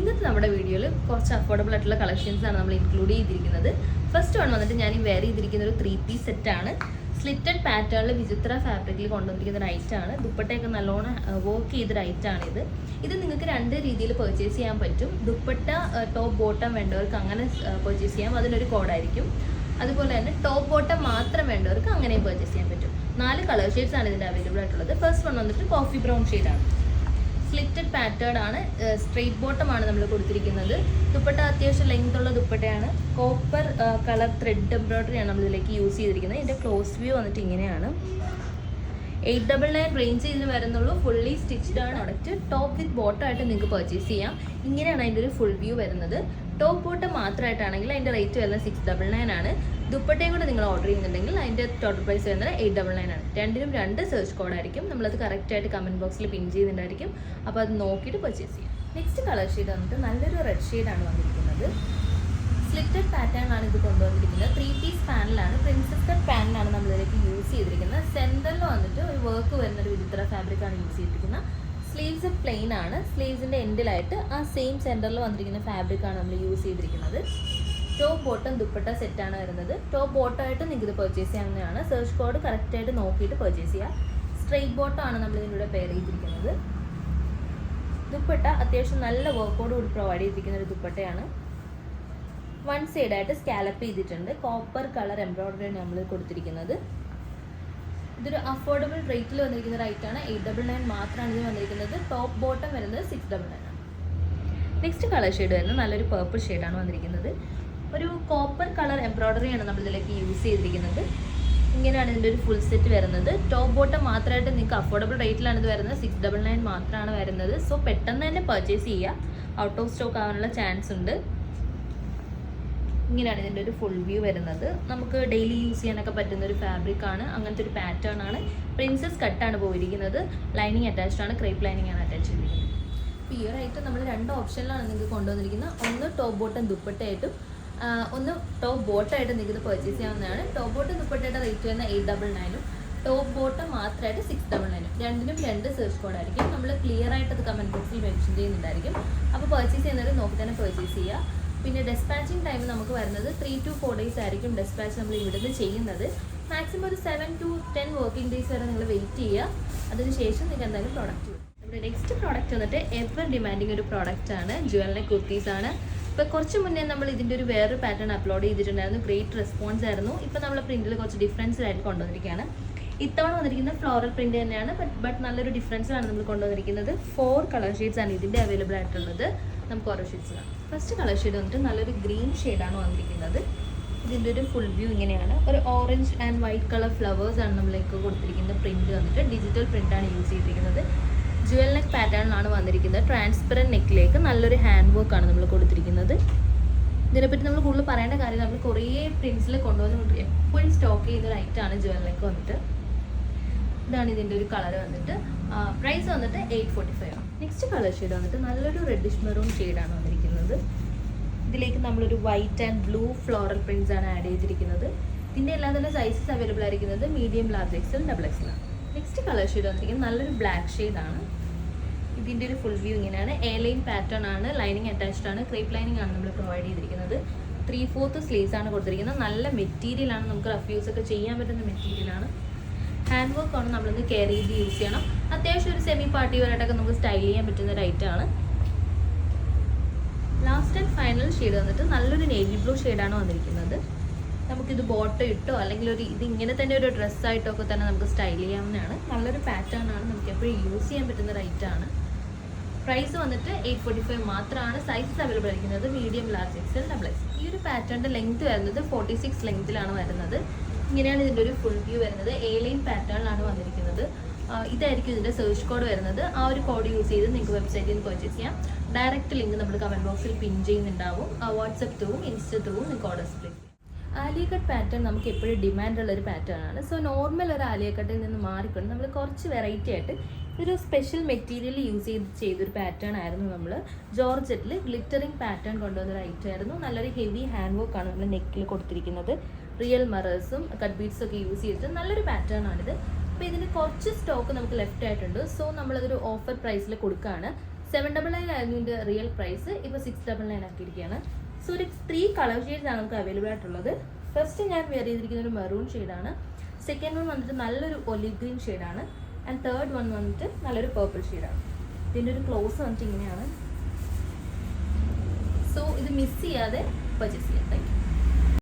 ഇന്നത്തെ നമ്മുടെ വീഡിയോയിൽ കുറച്ച് അഫോർഡബിൾ ആയിട്ടുള്ള കളക്ഷൻസ് ആണ് നമ്മൾ ഇൻക്ലൂഡ് ചെയ്തിരിക്കുന്നത്. ഫസ്റ്റ് വൺ വന്നിട്ട് ഞാൻ ഈ വെയർ ചെയ്തിരിക്കുന്ന ഒരു 3-piece സെറ്റാണ്. സ്ലിറ്റഡ് പാറ്റേണിൽ വിചിത്ര ഫാബ്രിക്കിൽ കൊണ്ടുവന്നിരിക്കുന്ന ഒരു ഐറ്റാണ്. ദുപ്പട്ടയൊക്കെ നല്ലോണം വർക്ക് ചെയ്തൊരു ഐറ്റാണ് ഇത്. ഇത് നിങ്ങൾക്ക് രണ്ട് രീതിയിൽ പർച്ചേസ് ചെയ്യാൻ പറ്റും. ദുപ്പട്ട ടോപ്പ് ബോട്ടം വേണ്ടവർക്ക് അങ്ങനെ പർച്ചേസ് ചെയ്യാം, അതിനൊരു കോഡായിരിക്കും. അതുപോലെ തന്നെ ടോപ്പ് ബോട്ടം മാത്രം വേണ്ടവർക്ക് അങ്ങനെയും പർച്ചേസ് ചെയ്യാൻ പറ്റും. 4 കളർ ഷെയ്ഡ്സ് ആണ് ഇതിൻ്റെ അവൈലബിൾ ആയിട്ടുള്ളത്. ഫസ്റ്റ് വൺ വന്നിട്ട് കോഫി ബ്രൗൺ ഷെയ്ഡാണ്. സ്ലിറ്റഡ് പാറ്റേൺ ആണ്, സ്ട്രെയിറ്റ് ബോട്ടം ആണ് നമ്മൾ കൊടുത്തിരിക്കുന്നത്. ദുപ്പട്ട അത്യാവശ്യം ലെങ്ത് ഉള്ള ദുപ്പട്ടയാണ്. കോപ്പർ കളർ ത്രെഡ് എംബ്രോയിഡറി ആണ് നമ്മൾ ഇതിലേക്ക് യൂസ് ചെയ്തിരിക്കുന്നത്. ഇതിൻ്റെ ക്ലോസ് വ്യൂ വന്നിട്ട് ഇങ്ങനെയാണ്. 899 റേഞ്ച് ഇതിന് വരുന്നുള്ളൂ. ഫുള്ളി സ്റ്റിച്ച്ഡ് ആണ് പ്രൊഡക്റ്റ്. ടോപ്പ് വിത്ത് ബോട്ടം ആയിട്ട് നിങ്ങൾക്ക് പർച്ചേസ് ചെയ്യാം. ഇങ്ങനെയാണ് അതിൻ്റെ ഒരു ഫുൾ വ്യൂ വരുന്നത്. ടോപ്പ് ബോട്ടം മാത്രമായിട്ടാണെങ്കിൽ അതിൻ്റെ റേറ്റ് വരുന്നത് 699 ആണ്. ദുപ്പട്ടയും കൂടെ നിങ്ങൾ ഓർഡർ ചെയ്യുന്നുണ്ടെങ്കിൽ അതിൻ്റെ ടോട്ടൽ പ്രൈസ് വരുന്നത് 899 ആണ്. രണ്ടിനും 2 സെർച്ച് കോഡായിരിക്കും. നമ്മളത് കറക്റ്റായിട്ട് കമൻറ്റ് ബോക്സിൽ പിൻ ചെയ്യുന്നുണ്ടായിരിക്കും. അപ്പോൾ അത് നോക്കിയിട്ട് പർച്ചേസ് ചെയ്യാം. നെക്സ്റ്റ് കളർ ഷെയ്ഡ് വന്നിട്ട് നല്ലൊരു റെഡ് ഷെയ്ഡാണ് വന്നിരിക്കുന്നത്. സ്ലിറ്റഡ് പാറ്റേൺ ആണ് ഇത് കൊണ്ടുവന്നിരിക്കുന്നത്. 3-piece പാനലാണ്, പ്രിൻസസ് കട്ട് പാനലാണ് നമ്മളിതിലേക്ക് യൂസ് ചെയ്തിരിക്കുന്നത്. സെൻറ്ററിൽ വന്നിട്ട് ഒരു വർക്ക് വരുന്നൊരു വിചിത്ര ഫാബ്രിക്കാണ് യൂസ് ചെയ്തിരിക്കുന്നത്. സ്ലീവ്സ് പ്ലെയിൻ ആണ്. സ്ലീവ്സിൻ്റെ എൻഡിലായിട്ട് ആ സെയിം സെൻറ്ററിൽ വന്നിരിക്കുന്ന ഫാബ്രിക്കാണ് നമ്മൾ യൂസ് ചെയ്തിരിക്കുന്നത്. ടോപ്പ് ബോട്ടം ദുപ്പട്ട സെറ്റാണ് വരുന്നത്. ടോപ്പ് ബോട്ടമായിട്ട് നിങ്ങൾക്ക് ഇത് പർച്ചേസ് ചെയ്യാവുന്നതാണ്. സെർച്ച് കോഡ് കറക്റ്റായിട്ട് നോക്കിയിട്ട് പർച്ചേസ് ചെയ്യുക. സ്ട്രെയിറ്റ് ബോട്ടം ആണ് നമ്മൾ ഇതിലൂടെ പെയർ ചെയ്തിരിക്കുന്നത്. ദുപ്പട്ട അത്യാവശ്യം നല്ല വർക്കോട് കൂടി പ്രൊവൈഡ് ചെയ്തിരിക്കുന്ന ഒരു ദുപ്പട്ടയാണ്. 1 സൈഡായിട്ട് സ്കാലപ്പ് ചെയ്തിട്ടുണ്ട്. കോപ്പർ കളർ എംബ്രോയിഡറിയാണ് നമ്മൾ കൊടുത്തിരിക്കുന്നത്. ഇതൊരു അഫോർഡബിൾ റേറ്റിൽ വന്നിരിക്കുന്ന റൈറ്റാണ്. 899 മാത്രമാണ് ഇത് വന്നിരിക്കുന്നത്. ടോപ്പ് ബോട്ടം വരുന്നത് 699 ആണ്. നെക്സ്റ്റ് കളർ ഷെയ്ഡ് വരുന്നത് നല്ലൊരു പേർപ്പിൾ ഷെയ്ഡാണ് വന്നിരിക്കുന്നത്. ഒരു കോപ്പർ കളർ എംബ്രോയിഡറിയാണ് നമ്മൾ ഇതിലേക്ക് യൂസ് ചെയ്തിരിക്കുന്നത്. ഇങ്ങനെയാണ് ഇതിൻ്റെ ഒരു ഫുൾ സെറ്റ് വരുന്നത്. ടോപ്പ് ബോട്ടം മാത്രമായിട്ട് നിങ്ങൾക്ക് അഫോർഡബിൾ റേറ്റിലാണ് ഇത് വരുന്നത്. 699 മാത്രമാണ് വരുന്നത്. സോ പെട്ടെന്ന് തന്നെ പർച്ചേസ് ചെയ്യുക. ഔട്ട് ഓഫ് സ്റ്റോക്ക് ആവാനുള്ള ചാൻസ് ഉണ്ട്. ഇങ്ങനെയാണ് ഇതിൻ്റെ ഒരു ഫുൾ വ്യൂ വരുന്നത്. നമുക്ക് ഡെയിലി യൂസ് ചെയ്യാനൊക്കെ പറ്റുന്ന ഒരു ഫാബ്രിക്കാണ്. അങ്ങനത്തെ ഒരു പാറ്റേൺ ആണ്. പ്രിൻസസ് കട്ടാണ് പോയിരിക്കുന്നത്. ലൈനിങ് അറ്റാച്ച്ഡ് ആണ്. ക്രേപ്പ് ലൈനിങ് ആണ് അറ്റാച്ച് ചെയ്തിരിക്കുന്നത്. അപ്പോൾ ഈ ഒരു ഐറ്റം നമ്മൾ 2 ഓപ്ഷനിലാണ് നിങ്ങൾക്ക് കൊണ്ടുവന്നിരിക്കുന്നത്. ഒന്ന് ടോപ്പ് ബോട്ടം ദുപ്പട്ടയായിട്ടും ഒന്ന് ടോപ്പ് ബോട്ടമായിട്ട് നിങ്ങൾക്ക് ഇത് പർച്ചേസ് ചെയ്യാവുന്നതാണ്. ടോപ്പ് ബോട്ടം ദുപ്പട്ടയുടെ റേറ്റ് വരുന്ന 899 ടോപ്പ് ബോട്ടം മാത്രമായിട്ട് 699. രണ്ടിനും 2 സെർച്ച് കോഡായിരിക്കും. നമ്മൾ ക്ലിയർ ആയിട്ട് അത് കമൻറ്റ് ബോക്സിൽ മെൻഷൻ ചെയ്യുന്നുണ്ടായിരിക്കും. അപ്പോൾ പർച്ചേസ് ചെയ്യുന്നത് നോക്കി തന്നെ പർച്ചേസ് ചെയ്യുക. പിന്നെ ഡെസ്പാച്ചിങ് ടൈം നമുക്ക് വരുന്നത് 3 to 4 days ആയിരിക്കും ഡെസ്പാച്ച് നമ്മൾ ഇവിടുന്ന് ചെയ്യുന്നത്. മാക്സിമം ഒരു 7 to 10 വർക്കിംഗ് ഡേയ്സ് വരെ നിങ്ങൾ വെയിറ്റ് ചെയ്യുക. അതിനുശേഷം നിങ്ങൾക്ക് എന്തായാലും പ്രോഡക്റ്റ് വരും. നമ്മുടെ നെക്സ്റ്റ് പ്രോഡക്റ്റ് വന്നിട്ട് എവർ ഡിമാൻഡിങ് ഒരു പ്രോഡക്റ്റാണ്. ജ്വൽ നെക്ക് കുർത്തീസാണ്. ഇപ്പോൾ കുറച്ച് മുന്നേ നമ്മൾ ഇതിൻ്റെ ഒരു വേറൊരു പാറ്റേൺ അപ്ലോഡ് ചെയ്തിട്ടുണ്ടായിരുന്നു. ഗ്രേറ്റ് റെസ്പോൺസ് ആയിരുന്നു. ഇപ്പോൾ നമ്മൾ പ്രിൻറ്റിൽ കുറച്ച് ഡിഫറൻസിലായിട്ട് കൊണ്ടുവന്നിരിക്കുകയാണ്. ഇത്തവണ വന്നിരിക്കുന്ന ഫ്ലോറൽ പ്രിൻ്റ് തന്നെയാണ്. ബട്ട് നല്ലൊരു ഡിഫറൻസിലാണ് നമ്മൾ കൊണ്ടുവന്നിരിക്കുന്നത്. 4 കളർ ഷെയ്ഡ്സ് ആണ് ഇതിൻ്റെ അവൈലബിൾ ആയിട്ടുള്ളത്. നമുക്ക് ഓരോ ഷെയ്ഡ്സ് കാണാം. ഫസ്റ്റ് കളർ ഷെയ്ഡ് വന്നിട്ട് നല്ലൊരു ഗ്രീൻ ഷെയ്ഡാണ് വന്നിരിക്കുന്നത്. ഇതിൻ്റെ ഒരു ഫുൾ വ്യൂ ഇങ്ങനെയാണ്. ഒരു orange and white colour flowers ആണ് നമ്മൾക്ക് കൊടുത്തിരിക്കുന്നത്. പ്രിൻറ്റ് വന്നിട്ട് ഡിജിറ്റൽ പ്രിൻ്റാണ് യൂസ് ചെയ്തിരിക്കുന്നത്. ജ്വൽ നെക്ക് പാറ്റേണിലാണ് വന്നിരിക്കുന്നത്. ട്രാൻസ്പെറൻറ്റ് നെക്കിലേക്ക് നല്ലൊരു ഹാൻഡ് വർക്കാണ് നമ്മൾ കൊടുത്തിരിക്കുന്നത്. ഇതിനെപ്പറ്റി നമ്മൾ കൂടുതൽ പറയേണ്ട കാര്യം, നമ്മൾ കുറേ പ്രിൻസിൽ കൊണ്ടുവന്ന് എപ്പോഴും സ്റ്റോക്ക് ചെയ്യുന്നൊരു ഐറ്റമാണ് ജ്വൽ നെക്ക് വന്നിട്ട്. ഇതാണ് ഇതിൻ്റെ ഒരു കളർ വന്നിട്ട്. പ്രൈസ് വന്നിട്ട് 845 ആണ്. നെക്സ്റ്റ് കളർ ഷെയ്ഡ് വന്നിട്ട് നല്ലൊരു റെഡിഷ് മെറൂൺ ഷെയ്ഡാണ് വന്നിരിക്കുന്നത്. ഇതിലേക്ക് നമ്മളൊരു white and blue floral prints ആണ് ആഡ് ചെയ്തിരിക്കുന്നത്. ഇതിൻ്റെ എല്ലാം തന്നെ സൈസസ് അവൈലബിൾ ആയിരിക്കുന്നത് മീഡിയം, ലാർജ്, എക്സൽ, XL ആണ്. നെക്സ്റ്റ് കളർ ഷെയ്ഡ് വന്നിരിക്കുന്നത് നല്ലൊരു ബ്ലാക്ക് ഷെയ്ഡാണ്. ഇതിൻ്റെ ഒരു ഫുൾ വ്യൂ ഇങ്ങനെയാണ്. എ ലൈൻ പാറ്റേൺ ആണ്. ലൈനിങ് അറ്റാച്ച്ഡ് ആണ്. ക്രേപ്പ് ലൈനിങ് ആണ് നമ്മൾ പ്രൊവൈഡ് ചെയ്തിരിക്കുന്നത്. 3/4 സ്ലീവ്സ് ആണ് കൊടുത്തിരിക്കുന്നത്. നല്ല മെറ്റീരിയലാണ്. നമുക്ക് റഫ് യൂസ് ഒക്കെ ചെയ്യാൻ പറ്റുന്ന മെറ്റീരിയലാണ്. ഹാൻഡ് വർക്ക് ആണ് നമ്മളിന്ന് കെയർ ചെയ്ത് യൂസ് ചെയ്യണം. അത്യാവശ്യം ഒരു സെമി പാർട്ടി വെയറായിട്ടൊക്കെ നമുക്ക് സ്റ്റൈൽ ചെയ്യാൻ പറ്റുന്ന ഒരു ഐറ്റമാണ്. ലാസ്റ്റ് ആൻഡ് ഫൈനൽ ഷെയ്ഡ് വന്നിട്ട് നല്ലൊരു നേവി ബ്ലൂ ഷെയ്ഡാണ് വന്നിരിക്കുന്നത്. നമുക്കിത് ബോട്ടം ഇട്ടോ അല്ലെങ്കിൽ ഇത് ഇങ്ങനെ തന്നെ ഒരു ഡ്രസ്സായിട്ടോ ഒക്കെ തന്നെ നമുക്ക് സ്റ്റൈൽ ചെയ്യാവുന്നതാണ്. നല്ലൊരു പാറ്റേൺ ആണ്. നമുക്ക് എപ്പോഴും യൂസ് ചെയ്യാൻ പറ്റുന്ന ഒരു ഐറ്റമാണ്. പ്രൈസ് വന്നിട്ട് 845 മാത്രമാണ്. സൈസസ് അവൈലബിൾ ആയിരിക്കുന്നത് മീഡിയം, ലാർജ്, എക്സൽ, XL. ഈ ഒരു പാറ്റേണിൻ്റെ ലെങ്ത് വരുന്നത് 46 ലെങ്ത്തിലാണ് വരുന്നത്. ഇങ്ങനെയാണ് ഇതിൻ്റെ ഒരു ഫുൾ വ്യൂ വരുന്നത്. എ ലൈൻ പാറ്റേണിലാണ് വന്നിരിക്കുന്നത്. ഇതായിരിക്കും ഇതിൻ്റെ സെർച്ച് കോഡ് വരുന്നത്. ആ ഒരു കോഡ് യൂസ് ചെയ്ത് നിങ്ങൾക്ക് വെബ്സൈറ്റിൽ നിന്ന് പർച്ചേസ് ചെയ്യാം. ഡയറക്റ്റ് ലിങ്ക് നമ്മൾ കമൻറ്റ് ബോക്സിൽ പിൻ ചെയ്യുന്നുണ്ടാവും. വാട്സപ്പ് ത്രൂവും ഇൻസ്റ്റ ത്രൂവും നിങ്ങൾക്ക് ഓർഡേഴ്സ് പ്ലേസ് ചെയ്യാം. ആലിയ കട്ട് പാറ്റേൺ നമുക്ക് എപ്പോഴും ഡിമാൻഡുള്ള ഒരു പാറ്റേൺ ആണ്. സോ നോർമൽ ഒരു ആലിയ കട്ടിൽ നിന്ന് മാറിക്കൊണ്ട് നമ്മൾ കുറച്ച് വെറൈറ്റി ആയിട്ട് ഒരു സ്പെഷ്യൽ മെറ്റീരിയൽ യൂസ് ചെയ്തൊരു പാറ്റേൺ ആയിരുന്നു. നമ്മൾ ജോർജറ്റിൽ ഗ്ലിറ്ററിങ് പാറ്റേൺ കൊണ്ടുവന്നൊരു ഐറ്റം ആയിരുന്നു. നല്ലൊരു ഹെവി ഹാൻഡ് വർക്കാണ് നമ്മൾ നെക്കിൽ കൊടുത്തിരിക്കുന്നത്. റിയൽ മിറേഴ്സും കട്ട് ബീഡ്സും ഒക്കെ യൂസ് ചെയ്തിട്ട് നല്ലൊരു പാറ്റേൺ ആണിത്. അപ്പോൾ ഇതിന് കുറച്ച് സ്റ്റോക്ക് നമുക്ക് ലെഫ്റ്റ് ആയിട്ടുണ്ട്. സോ നമ്മളതൊരു ഓഫർ പ്രൈസിൽ കൊടുക്കുകയാണ്. 799 ആയിരുന്നു ഇതിൻ്റെ റിയൽ പ്രൈസ്, ഇപ്പോൾ 699 ആക്കിയിരിക്കുകയാണ്. സോ ഒരു 3 കളർ ഷെയ്ഡ്സ് ആണ് നമുക്ക് അവൈലബിൾ ആയിട്ടുള്ളത്. ഫസ്റ്റ് ഞാൻ വെയർ ചെയ്തിരിക്കുന്ന ഒരു മെറൂൺ ഷെയ്ഡാണ്, സെക്കൻഡ് വൺ വന്നിട്ട് നല്ലൊരു ഒലിവ് ഗ്രീൻ ഷെയ്ഡാണ്, ആൻഡ് തേർഡ് വൺ വന്നിട്ട് നല്ലൊരു പേർപ്പിൾ ഷെയ്ഡാണ്. ഇതിൻ്റെ ഒരു ക്ലോസ് വന്നിട്ട് ഇങ്ങനെയാണ്. സോ ഇത് മിസ് ചെയ്യാതെ പർച്ചേസ് ചെയ്യാം. Thank you.